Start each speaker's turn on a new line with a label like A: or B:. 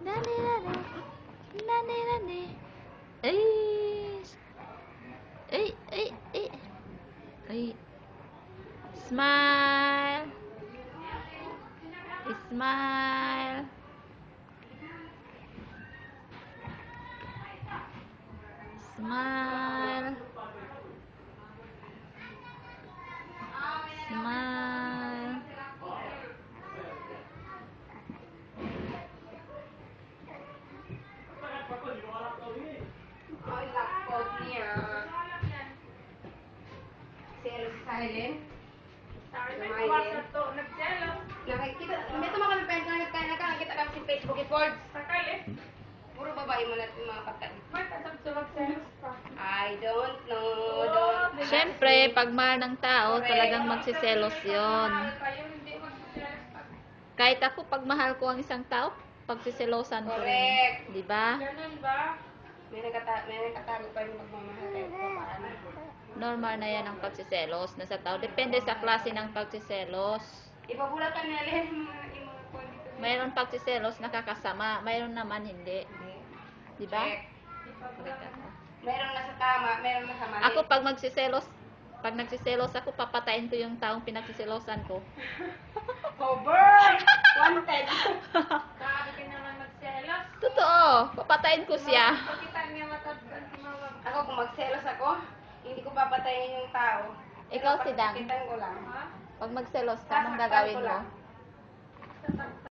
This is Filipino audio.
A: Nani, nani. Nani, nani. Ay. Ay, ay, ay. Ay. Smile. Smile. Smile. Smile.
B: Ay, lakot niya. Selos sa Helen. Nakikita, may tama kami pwede nakakita kami sa Facebook reports. Puro babae mo natin mga kapatid. I don't know.
A: Siyempre, pag mahal ng tao, talagang magsiselos yon. Kahit ako, pag mahal ko ang isang tao, pagsiselosan ko rin.
B: Correct.
A: Di ba?
C: Ganun ba?
B: May nakatago pa yung magmamahal kayo pa paano.
A: Normal na yan ang pagsiselos na sa tao. Depende sa klase ng pagsiselos.
B: Ipabulat ka nila yung mga kondito.
A: Mayroon pagsiselos nakakasama, mayroon naman hindi. Di ba?
B: Meron na sa tama, meron na sa mali.
A: Ako pag nagsiselos ako, papatayin ko yung taong pinagsiselosan ko.
B: Over! Wanted!
C: Grabe ka naman magselos.
A: Totoo, papatayin ko siya.
C: Pakita niya matagdan si Mama.
B: Ako kung magselos ako, hindi ko papatayin yung tao.
A: Ikaw, si Dang.
B: Pasakitan ko lang.
C: Ha?
A: Pag magselos ka, anong gagawin mo?
C: Tatakpan